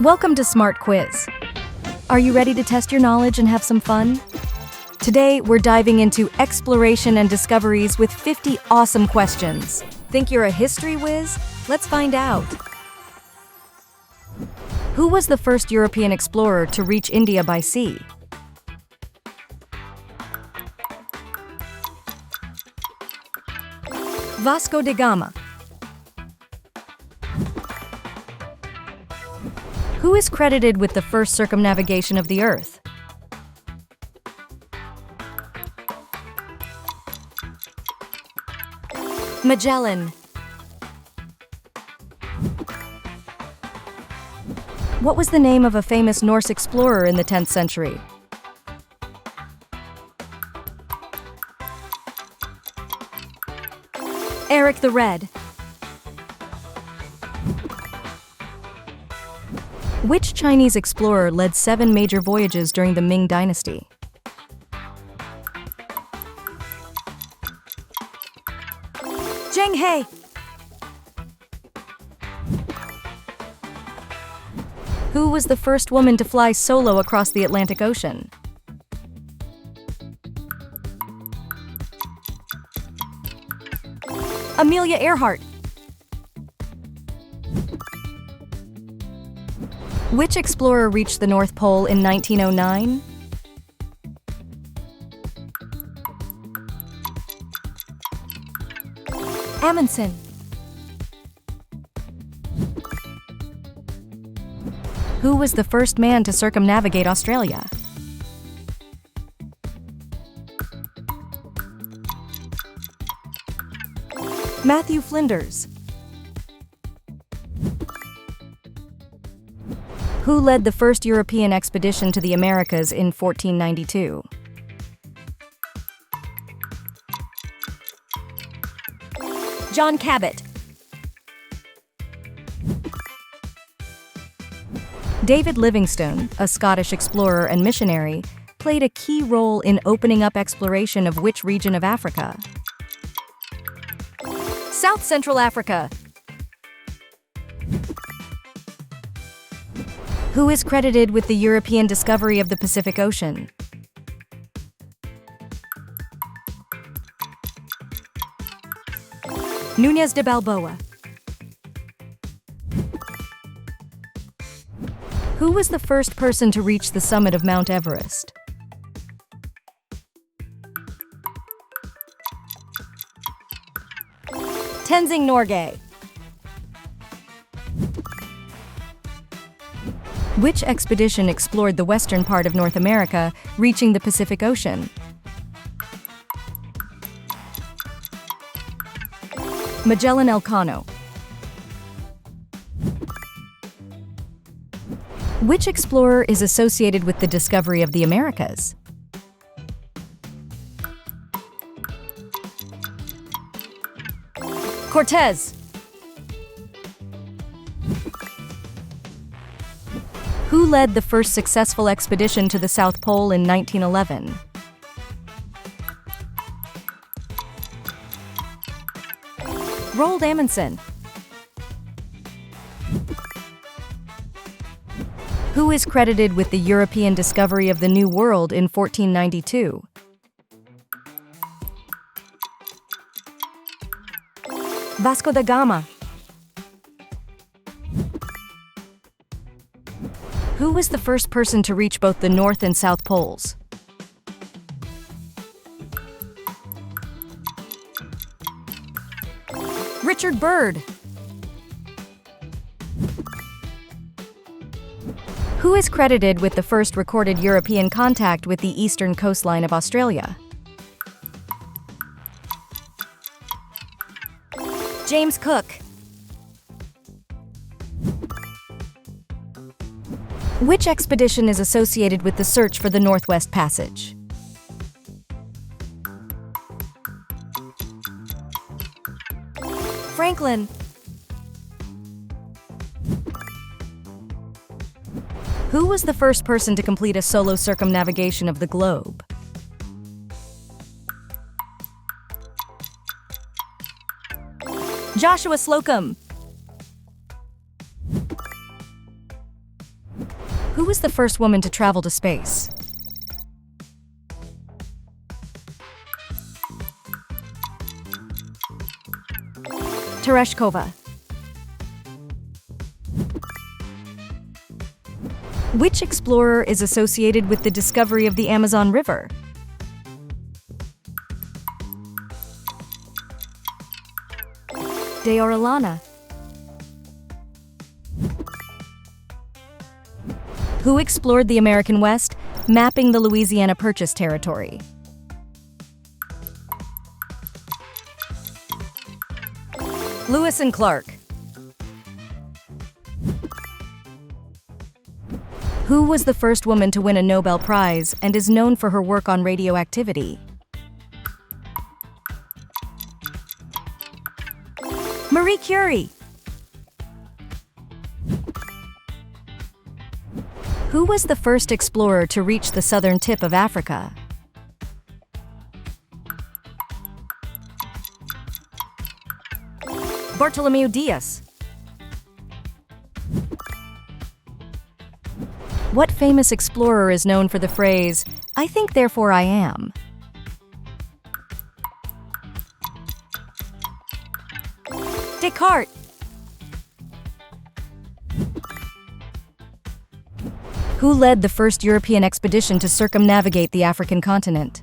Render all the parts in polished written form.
Welcome to Smart Quiz. Are you ready to test your knowledge and have some fun? Today, we're diving into exploration and discoveries with 50 awesome questions. Think you're a history whiz? Let's find out. Who was the first European explorer to reach India by sea? Vasco da Gama. Who is credited with the first circumnavigation of the Earth? Magellan. What was the name of a famous Norse explorer in the 10th century? Eric the Red. Which Chinese explorer led 7 major voyages during the Ming Dynasty? Zheng He. Who was the first woman to fly solo across the Atlantic Ocean? Amelia Earhart. Which explorer reached the North Pole in 1909? Amundsen. Who was the first man to circumnavigate Australia? Matthew Flinders. Who led the first European expedition to the Americas in 1492? John Cabot. David Livingstone, a Scottish explorer and missionary, played a key role in opening up exploration of which region of Africa? South Central Africa. Who is credited with the European discovery of the Pacific Ocean? Núñez de Balboa. Who was the first person to reach the summit of Mount Everest? Tenzing Norgay. Which expedition explored the western part of North America, reaching the Pacific Ocean? Magellan Elcano. Which explorer is associated with the discovery of the Americas? Cortez. Who led the first successful expedition to the South Pole in 1911? Roald Amundsen. Who is credited with the European discovery of the New World in 1492? Vasco da Gama. Who was the first person to reach both the North and South Poles? Richard Byrd. Who is credited with the first recorded European contact with the eastern coastline of Australia? James Cook. Which expedition is associated with the search for the Northwest Passage? Franklin. Who was the first person to complete a solo circumnavigation of the globe? Joshua Slocum. Who was the first woman to travel to space? Tereshkova. Which explorer is associated with the discovery of the Amazon River? De Orellana. Who explored the American West, mapping the Louisiana Purchase territory? Lewis and Clark. Who was the first woman to win a Nobel Prize and is known for her work on radioactivity? Marie Curie. Who was the first explorer to reach the southern tip of Africa? Bartolomeu Dias. What famous explorer is known for the phrase, "I think, therefore I am"? Descartes. Who led the first European expedition to circumnavigate the African continent?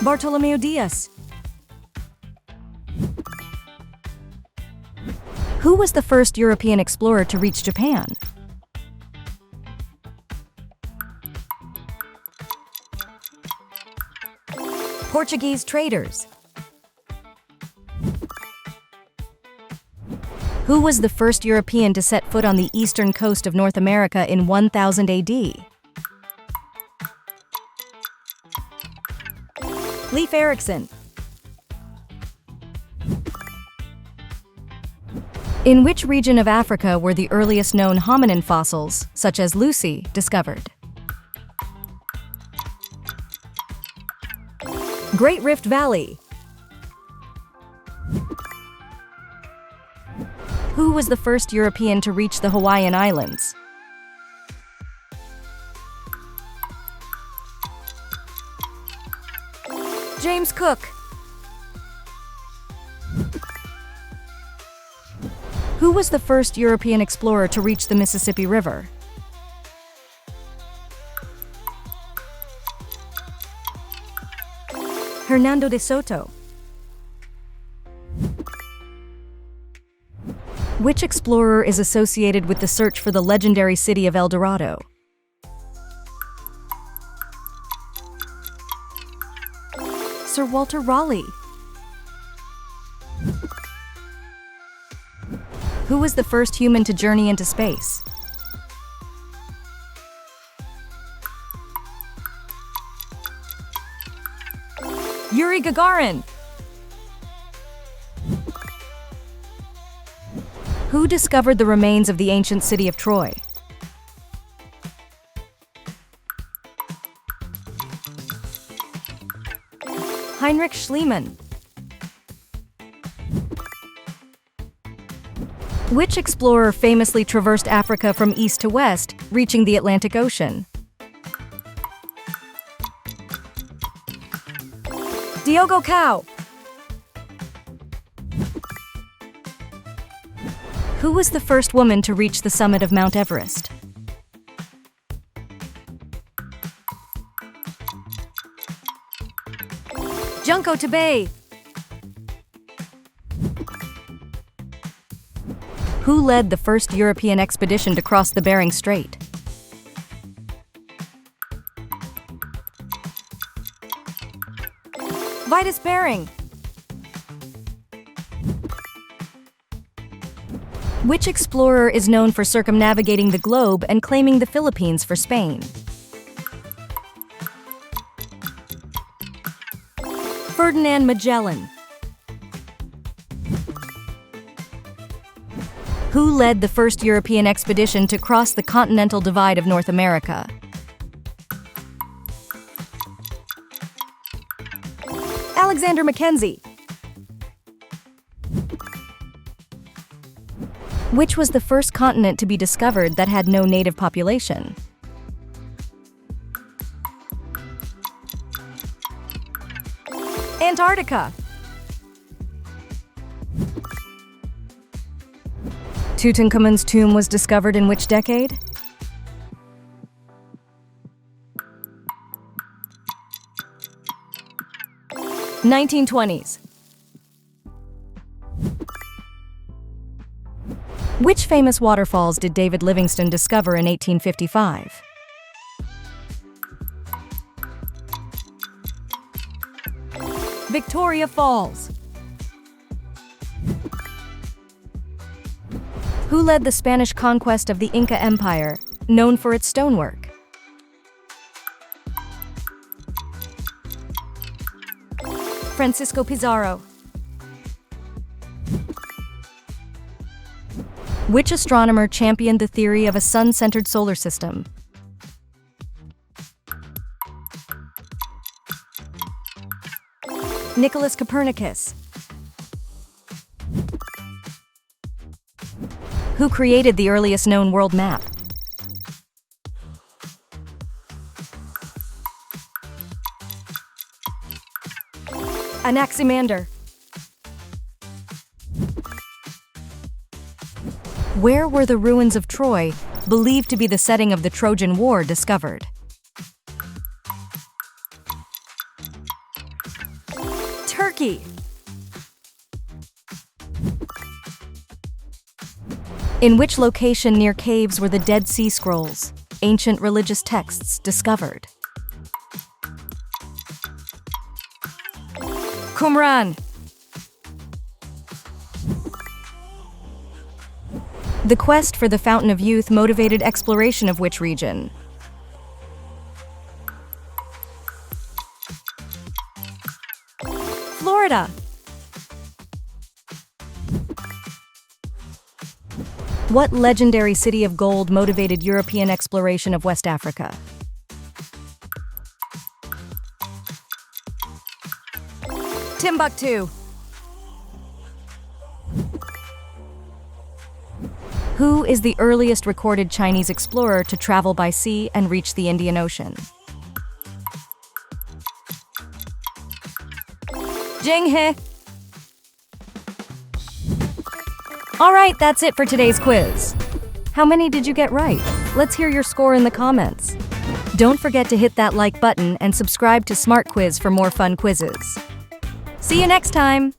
Bartolomeu Dias. Who was the first European explorer to reach Japan? Portuguese traders. Who was the first European to set foot on the eastern coast of North America in 1000 AD? Leif Erikson. In which region of Africa were the earliest known hominin fossils, such as Lucy, discovered? Great Rift Valley. Who was the first European to reach the Hawaiian Islands? James Cook. Who was the first European explorer to reach the Mississippi River? Hernando de Soto. Which explorer is associated with the search for the legendary city of El Dorado? Sir Walter Raleigh. Who was the first human to journey into space? Yuri Gagarin. Who discovered the remains of the ancient city of Troy? Heinrich Schliemann. Which explorer famously traversed Africa from east to west, reaching the Atlantic Ocean? Diogo Cao. Who was the first woman to reach the summit of Mount Everest? Junko Tabei. Who led the first European expedition to cross the Bering Strait? Vitus Bering. Which explorer is known for circumnavigating the globe and claiming the Philippines for Spain? Ferdinand Magellan. Who led the first European expedition to cross the continental divide of North America? Alexander Mackenzie. Which was the first continent to be discovered that had no native population? Antarctica. Tutankhamun's tomb was discovered in which decade? (1920s). Which famous waterfalls did David Livingstone discover in 1855? Victoria Falls. Who led the Spanish conquest of the Inca Empire, known for its stonework? Francisco Pizarro. Which astronomer championed the theory of a sun-centered solar system? Nicholas Copernicus. Who created the earliest known world map? Anaximander. Where were the ruins of Troy, believed to be the setting of the Trojan War, discovered? Turkey. In which location near caves were the Dead Sea Scrolls, ancient religious texts, discovered? Qumran. The quest for the Fountain of Youth motivated exploration of which region? Florida. What legendary city of gold motivated European exploration of West Africa? Timbuktu. Who is the earliest recorded Chinese explorer to travel by sea and reach the Indian Ocean? Jing He. All right, that's it for today's quiz. How many did you get right? Let's hear your score in the comments. Don't forget to hit that like button and subscribe to Smart Quiz for more fun quizzes. See you next time!